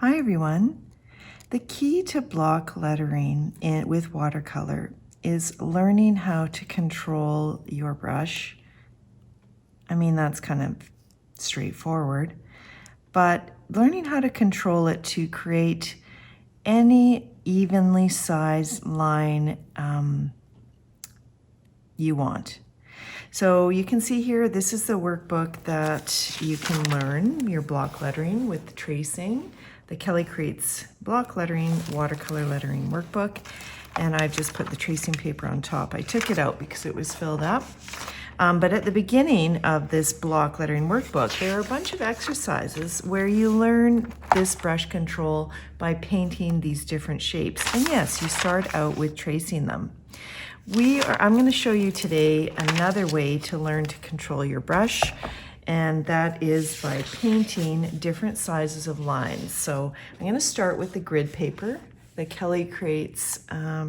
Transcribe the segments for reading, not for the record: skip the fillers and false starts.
Hi everyone. The key to block lettering with watercolor is learning how to control your brush. I mean, that's kind of straightforward, but learning how to control it to create any evenly sized line you want. So you can see here, this is the workbook that you can learn your block lettering with tracing. The Kelly Creates Block Lettering, Watercolor Lettering Workbook. And I've just put the tracing paper on top. I took it out because it was filled up. But at the beginning of this block lettering workbook, there are a bunch of exercises where you learn this brush control by painting these different shapes. And yes, you start out with tracing them. I'm going to show you today another way to learn to control your brush, and that is by painting different sizes of lines. So I'm going to start with the grid paper, the Kelly Creates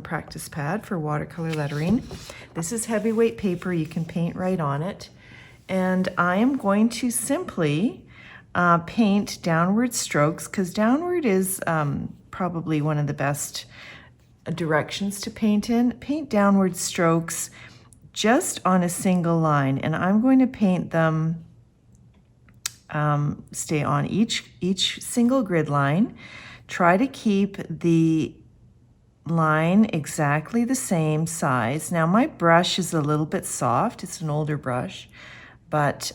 practice pad for watercolor lettering. This is heavyweight paper. You can paint right on it. And I am going to simply paint downward strokes, because downward is probably one of the best directions to paint in. Paint downward strokes just on a single line, and I'm going to paint them stay on each single grid line. Try to keep the line exactly the same size. Now my brush is a little bit soft, it's an older brush, but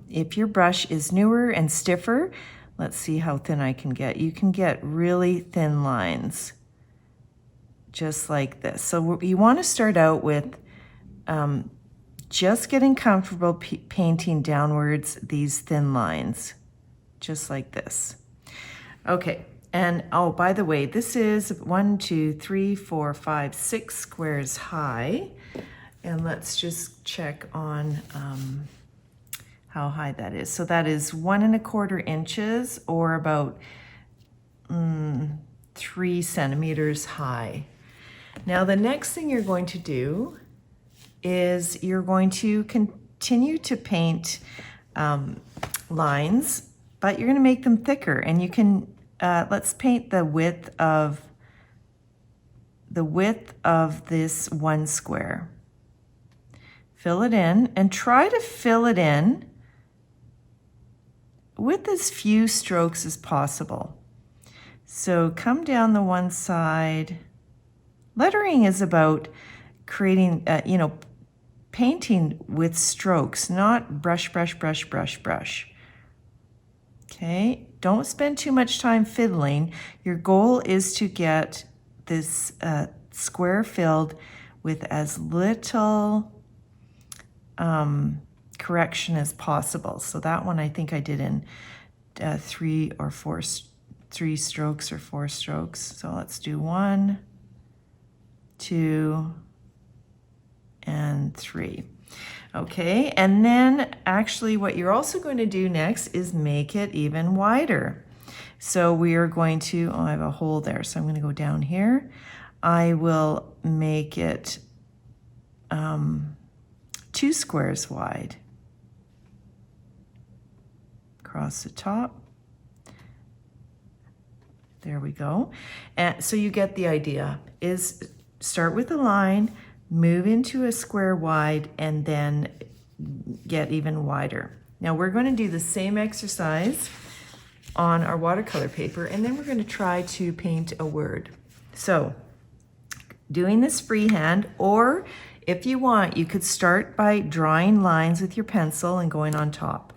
if your brush is newer and stiffer, let's see how thin I can get. You can get really thin lines just like this. So you want to start out with just getting comfortable painting downwards these thin lines, just like this. Okay, and oh, by the way, this is 1, 2, 3, 4, 5, 6 squares high. And let's just check on how high that is. So that is 1 1/4 inches, or about 3 centimeters high. Now the next thing you're going to do is you're going to continue to paint lines, but you're going to make them thicker. And you can, let's paint the width of this one square. Fill it in, and try to fill it in with as few strokes as possible. So come down the one side. Lettering is about creating, painting with strokes, not brush, brush, brush, brush, brush. Okay, don't spend too much time fiddling. Your goal is to get this square filled with as little correction as possible. So that one I think I did in 3 strokes or 4 strokes. So let's do 1, 2, and 3. Okay, and then actually what you're also going to do next is make it even wider. So we are going to, oh, I have a hole there, so I'm going to go down here. I will make it 2 squares wide across the top. There we go. And so you get the idea, is start with a line, move into a square wide, and then get even wider. Now we're going to do the same exercise on our watercolor paper, and then we're going to try to paint a word. So doing this freehand, or if you want, you could start by drawing lines with your pencil and going on top.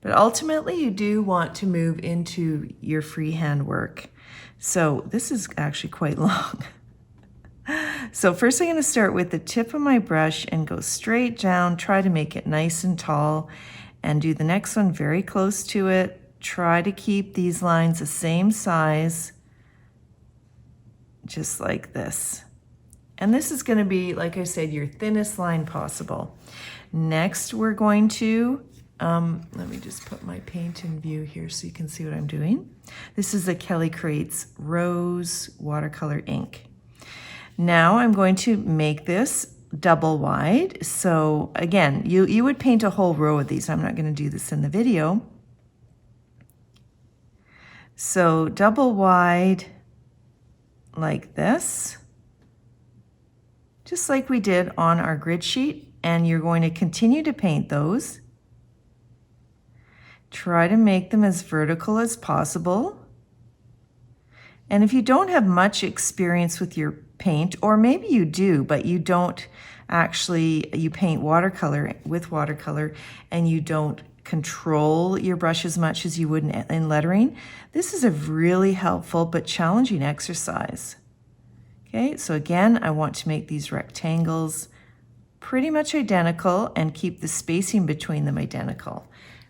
But ultimately you do want to move into your freehand work. So this is actually quite long. So first I'm going to start with the tip of my brush and go straight down, try to make it nice and tall, and do the next one very close to it. Try to keep these lines the same size, just like this. And this is going to be, like I said, your thinnest line possible. Next we're going to, let me just put my paint in view here so you can see what I'm doing. This is the Kelly Creates Rose Watercolor Ink. Now I'm going to make this double wide. So again, you would paint a whole row of these. I'm not going to do this in the video. So double wide like this, just like we did on our grid sheet, and you're going to continue to paint those. Try to make them as vertical as possible. And if you don't have much experience with your paint, or maybe you do, but you don't actually, you paint watercolor with watercolor and you don't control your brush as much as you would in lettering, this is a really helpful but challenging exercise. Okay, so again, I want to make these rectangles pretty much identical and keep the spacing between them identical.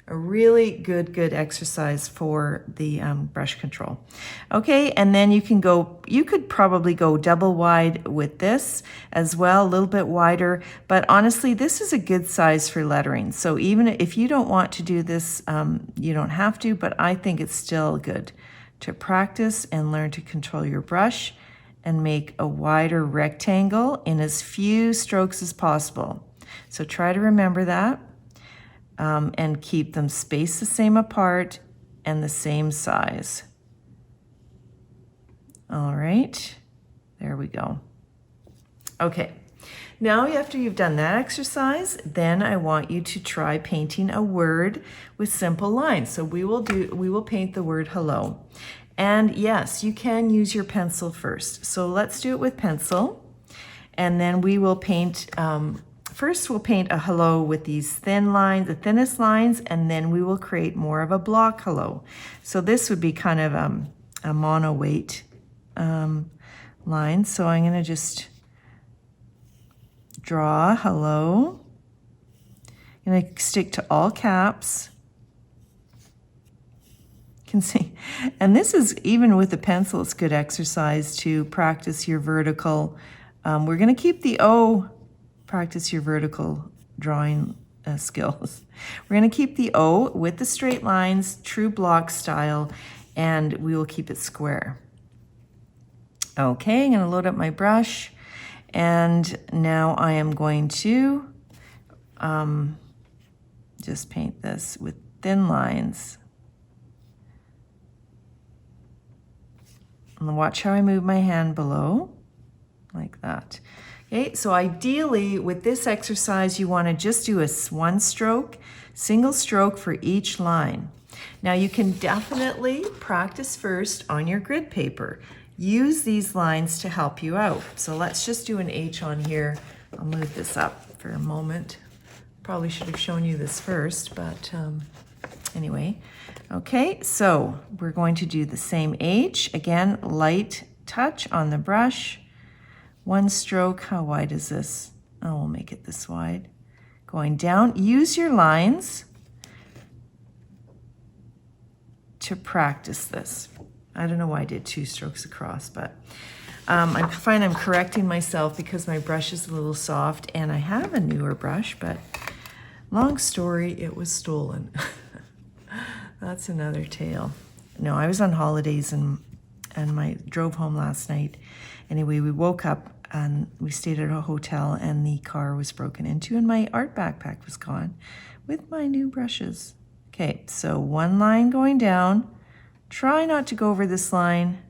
A really good exercise for the brush control. Okay, and then you could probably go double wide with this as well, a little bit wider, but honestly, this is a good size for lettering. So even if you don't want to do this, you don't have to, but I think it's still good to practice and learn to control your brush and make a wider rectangle in as few strokes as possible. So try to remember that. And keep them spaced the same apart and the same size. All right, there we go. Okay, now after you've done that exercise, then I want you to try painting a word with simple lines. So we will paint the word hello. And yes, you can use your pencil first. So let's do it with pencil. And then we will paint, first we'll paint a hello with these thin lines, the thinnest lines, and then we will create more of a block hello. So this would be kind of a mono weight line. So I'm going to just draw hello. I'm going to stick to all caps. You can see, and this is, even with the pencil, it's good exercise to practice your vertical. We're going to keep the O, practice your vertical drawing skills. We're going to keep the O with the straight lines, true block style, and we will keep it square. Okay, I'm going to load up my brush, and now I am going to just paint this with thin lines. And watch how I move my hand below, like that. Okay, so ideally with this exercise, you want to just do a one stroke, single stroke for each line. Now you can definitely practice first on your grid paper. Use these lines to help you out. So let's just do an H on here. I'll move this up for a moment. Probably should have shown you this first, but anyway. Okay, so we're going to do the same H. Again, light touch on the brush. One stroke. How wide is this? Oh, we'll make it this wide. Going down. Use your lines to practice this. I don't know why I did two strokes across, but I find I'm correcting myself because my brush is a little soft, and I have a newer brush, but long story, it was stolen. That's another tale. No, I was on holidays and drove home last night. Anyway, we woke up and we stayed at a hotel, and the car was broken into and my art backpack was gone with my new brushes. Okay, so one line going down. Try not to go over this line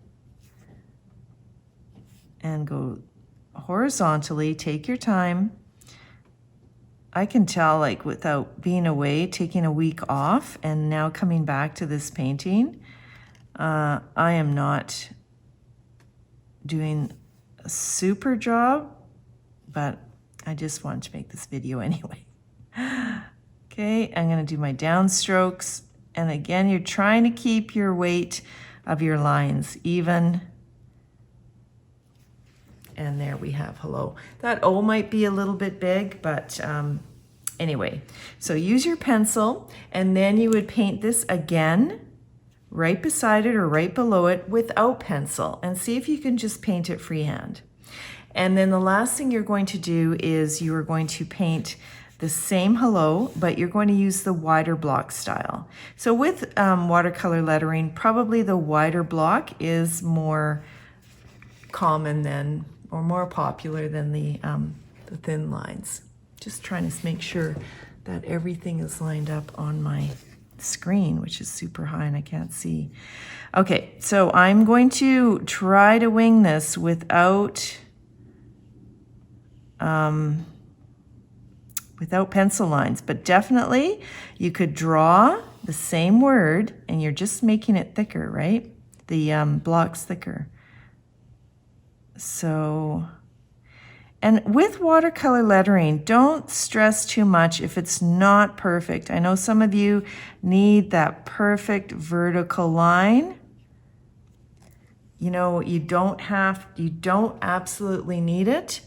and go horizontally. Take your time. I can tell, like, without being away, taking a week off and now coming back to this painting, I am not doing a super job, but I just wanted to make this video anyway. Okay, I'm going to do my downstrokes. And again, you're trying to keep your weight of your lines even. And there we have hello. That O might be a little bit big, but anyway. So use your pencil, and then you would paint this again right beside it or right below it without pencil, and see if you can just paint it freehand. And then the last thing you're going to do is you are going to paint the same hello, but you're going to use the wider block style. So with watercolor lettering, probably the wider block is more common than, or more popular than the thin lines. Just trying to make sure that everything is lined up on my screen, which is super high and I can't see. Okay, so I'm going to try to wing this without pencil lines, but definitely you could draw the same word and you're just making it thicker, right? The blocks thicker. So, and with watercolor lettering, don't stress too much if it's not perfect. I know some of you need that perfect vertical line. You know, you don't absolutely need it.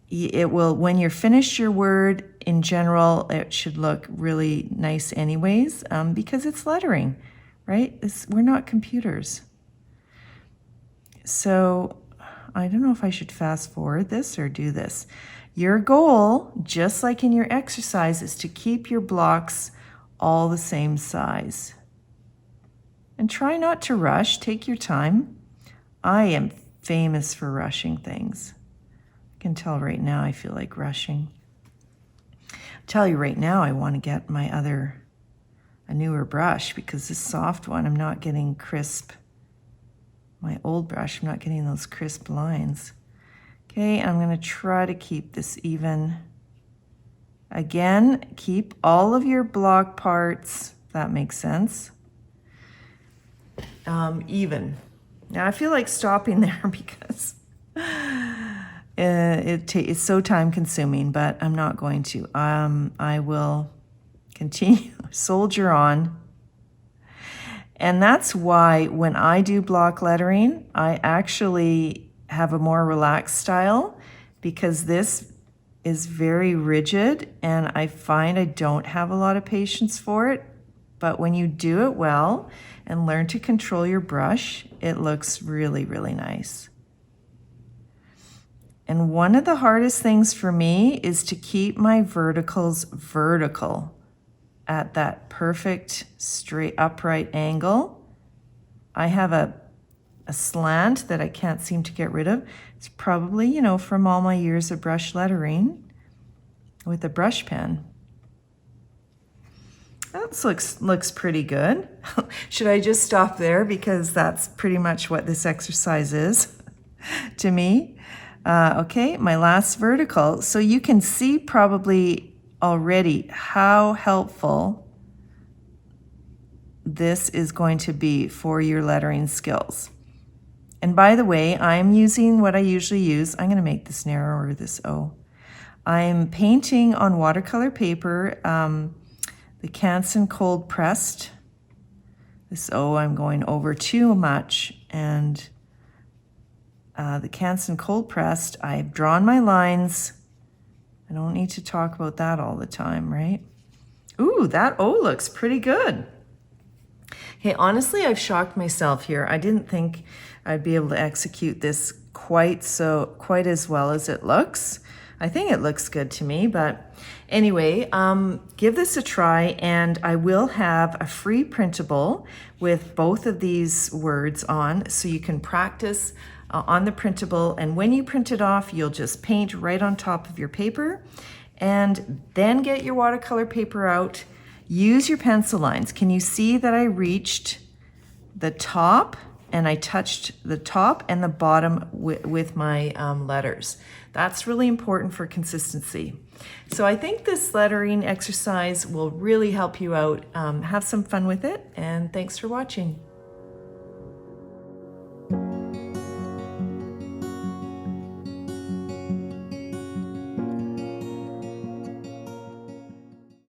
It will, when you're finished your word, in general, it should look really nice anyways, because it's lettering, right? We're not computers. So I don't know if I should fast forward this or do this. Your goal, just like in your exercise, is to keep your blocks all the same size. And try not to rush, take your time. I am famous for rushing things. I can tell right now I feel like rushing. I'll tell you right now I want to get a newer brush because this soft one I'm not getting crisp. My old brush, I'm not getting those crisp lines. Okay, I'm going to try to keep this even. Again, keep all of your block parts, if that makes sense, even. Now I feel like stopping there because it's so time consuming, but I'm not going to. I will continue, soldier on. And that's why when I do block lettering, I actually have a more relaxed style because this is very rigid and I find I don't have a lot of patience for it. But when you do it well and learn to control your brush, it looks really, really nice. And one of the hardest things for me is to keep my verticals vertical at that perfect straight upright angle. I have a slant that I can't seem to get rid of. It's probably, you know, from all my years of brush lettering with a brush pen. That looks pretty good. Should I just stop there because that's pretty much what this exercise is to me. Okay, my last vertical. So you can see probably already how helpful this is going to be for your lettering skills. And by the way, I'm using what I usually use. I'm going to make this narrower, this O. I'm painting on watercolor paper, the Canson cold pressed. This O I'm going over too much, and the Canson cold pressed, I've drawn my lines. I don't need to talk about that all the time, right? Ooh, that O looks pretty good. Okay, honestly, I've shocked myself here. I didn't think I'd be able to execute this quite as well as it looks. I think it looks good to me, but anyway, give this a try, and I will have a free printable with both of these words on, so you can practice on the printable, and when you print it off, you'll just paint right on top of your paper, and then get your watercolor paper out. Use your pencil lines. Can you see that I reached the top and I touched the top and the bottom with my letters? That's really important for consistency. So I think this lettering exercise will really help you out. Have some fun with it, and thanks for watching.